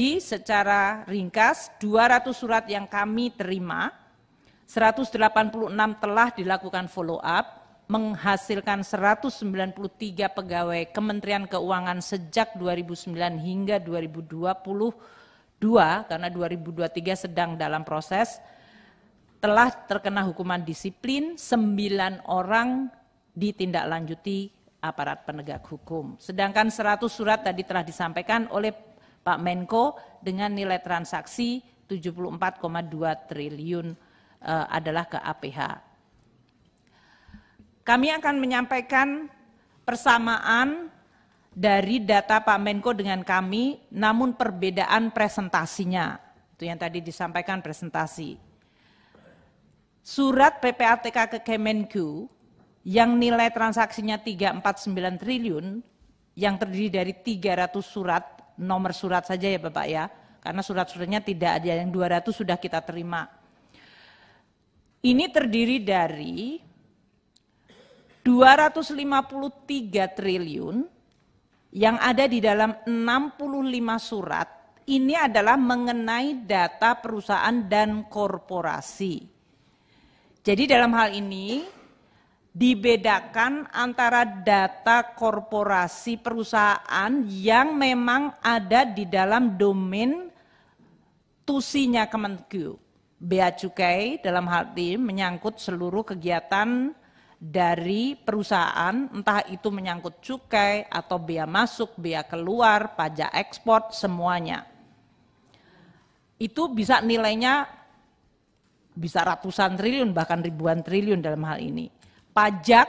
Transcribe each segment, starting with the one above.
Jadi secara ringkas 200 surat yang kami terima, 186 telah dilakukan follow up, menghasilkan 193 pegawai Kementerian Keuangan sejak 2009 hingga 2022, karena 2023 sedang dalam proses, telah terkena hukuman disiplin, 9 orang ditindaklanjuti aparat penegak hukum. Sedangkan 100 surat tadi telah disampaikan oleh Pak Menko dengan nilai transaksi 74,2 triliun adalah ke APH. Kami akan menyampaikan persamaan dari data Pak Menko dengan kami, namun perbedaan presentasinya. Itu yang tadi disampaikan presentasi. Surat PPATK ke Kemenku yang nilai transaksinya 349 triliun, yang terdiri dari 300 surat, nomor surat saja ya Bapak ya, karena surat-suratnya tidak ada, yang 200 sudah kita terima. Ini terdiri dari 253 triliun yang ada di dalam 65 surat, ini adalah mengenai data perusahaan dan korporasi. Jadi dalam hal ini dibedakan antara data korporasi perusahaan yang memang ada di dalam domain tusinya Kemenku. Bea Cukai dalam hal ini menyangkut seluruh kegiatan dari perusahaan, entah itu menyangkut cukai atau bea masuk, bea keluar, pajak ekspor, semuanya. Itu bisa nilainya bisa ratusan triliun, bahkan ribuan triliun dalam hal ini. Pajak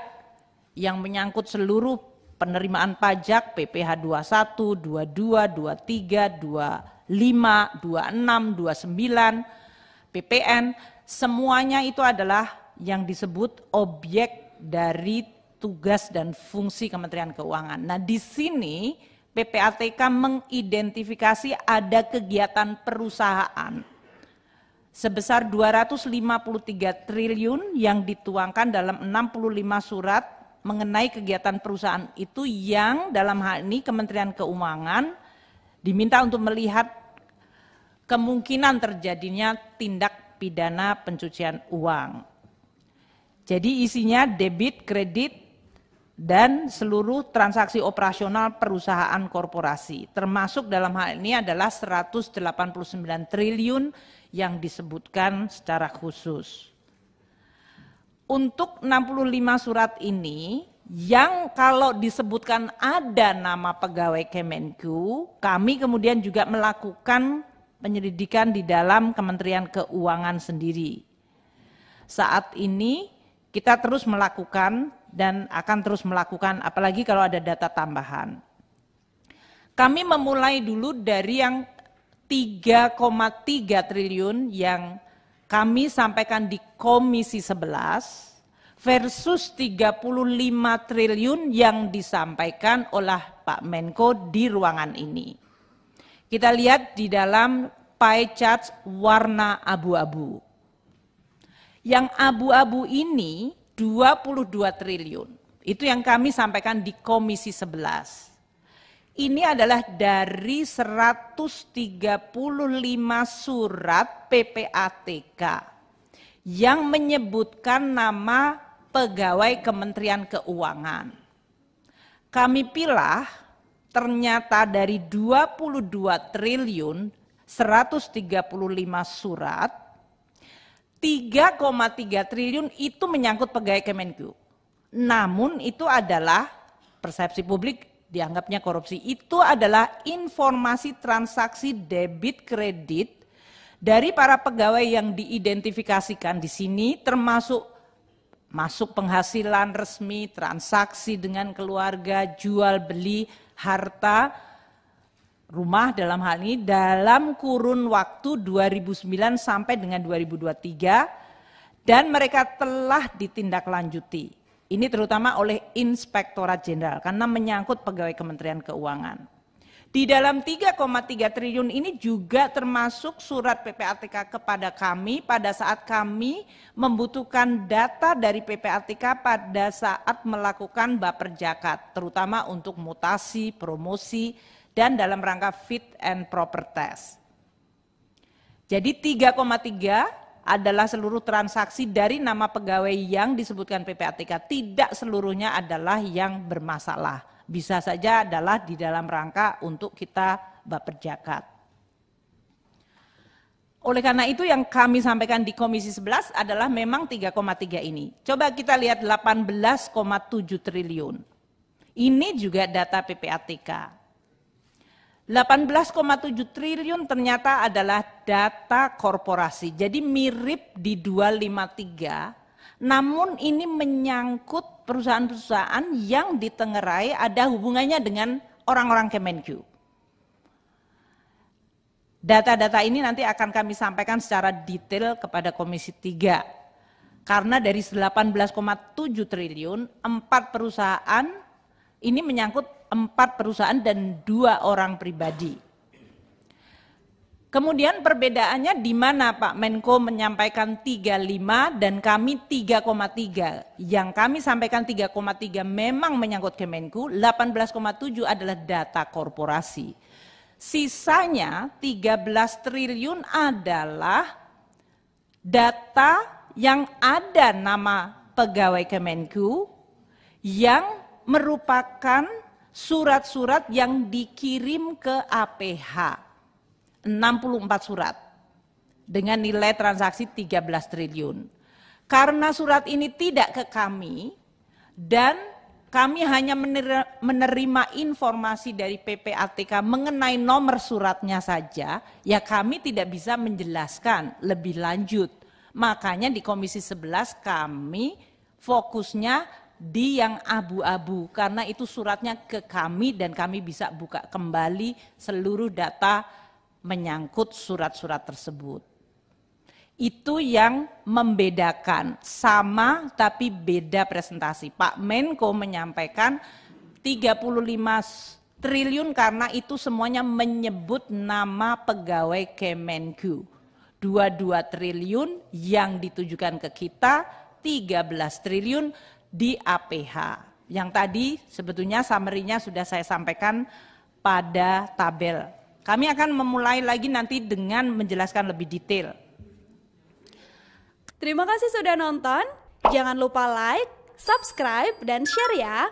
yang menyangkut seluruh penerimaan pajak, PPh 21, 22, 23, 25, 26, 29, PPN, semuanya itu adalah yang disebut objek dari tugas dan fungsi Kementerian Keuangan. Nah, di sini PPATK mengidentifikasi ada kegiatan perusahaan sebesar 253 triliun yang dituangkan dalam 65 surat mengenai kegiatan perusahaan itu, yang dalam hal ini Kementerian Keuangan diminta untuk melihat kemungkinan terjadinya tindak pidana pencucian uang. Jadi isinya debit, kredit, dan seluruh transaksi operasional perusahaan korporasi. Termasuk dalam hal ini adalah 189 triliun yang disebutkan secara khusus. Untuk 65 surat ini, yang kalau disebutkan ada nama pegawai Kemenku, kami kemudian juga melakukan penyelidikan di dalam Kementerian Keuangan sendiri. Saat ini kita terus melakukan dan akan terus melakukan, apalagi kalau ada data tambahan. Kami memulai dulu dari yang 3,3 triliun yang kami sampaikan di Komisi 11 versus 35 triliun yang disampaikan oleh Pak Menko di ruangan ini. Kita lihat di dalam pie chart warna abu-abu. Yang abu-abu ini 22 triliun. Itu yang kami sampaikan di Komisi 11. Ini adalah dari 135 surat PPATK yang menyebutkan nama pegawai Kementerian Keuangan. Kami pilah ternyata dari 22 triliun 135 surat, 3,3 triliun itu menyangkut pegawai Kemenku. Namun itu adalah persepsi publik dianggapnya korupsi. Itu adalah informasi transaksi debit kredit dari para pegawai yang diidentifikasikan di sini, termasuk masuk penghasilan resmi, transaksi dengan keluarga, jual beli harta, rumah dalam hal ini dalam kurun waktu 2009 sampai dengan 2023, dan mereka telah ditindaklanjuti. Ini terutama oleh Inspektorat Jenderal karena menyangkut pegawai Kementerian Keuangan. Di dalam 3,3 triliun ini juga termasuk surat PPATK kepada kami pada saat kami membutuhkan data dari PPATK pada saat melakukan baper zakat, terutama untuk mutasi, promosi, dan dalam rangka fit and proper test. Jadi 3,3 adalah seluruh transaksi dari nama pegawai yang disebutkan PPATK, tidak seluruhnya adalah yang bermasalah. Bisa saja adalah di dalam rangka untuk kita baperjakat. Oleh karena itu yang kami sampaikan di Komisi 11 adalah memang 3,3 ini. Coba kita lihat 18,7 triliun. Ini juga data PPATK. 18,7 triliun ternyata adalah data korporasi. Jadi mirip di 253, namun ini menyangkut perusahaan-perusahaan yang ditengerai ada hubungannya dengan orang-orang Kemenq. Data-data ini nanti akan kami sampaikan secara detail kepada Komisi 3. Karena dari 18,7 triliun, 4 perusahaan, ini menyangkut 4 perusahaan dan 2 orang pribadi. Kemudian perbedaannya di mana Pak Menko menyampaikan 35 dan kami 3,3. Yang kami sampaikan 3,3 memang menyangkut Kemenku, 18,7 adalah data korporasi. Sisanya 13 triliun adalah data yang ada nama pegawai Kemenku yang merupakan surat-surat yang dikirim ke APH. 64 surat dengan nilai transaksi 13 triliun. Karena surat ini tidak ke kami dan kami hanya menerima informasi dari PPATK mengenai nomor suratnya saja, ya kami tidak bisa menjelaskan lebih lanjut. Makanya di Komisi 11 kami fokusnya di yang abu-abu, karena itu suratnya ke kami dan kami bisa buka kembali seluruh data menyangkut surat-surat tersebut. Itu yang membedakan, sama tapi beda presentasi. Pak Menko menyampaikan 35 triliun karena itu semuanya menyebut nama pegawai Kemenku. 22 triliun yang ditujukan ke kita, 13 triliun di APH. Yang tadi sebetulnya summary-nya sudah saya sampaikan pada tabel. Kami akan memulai lagi nanti dengan menjelaskan lebih detail. Terima kasih sudah nonton. Jangan lupa like, subscribe, dan share ya.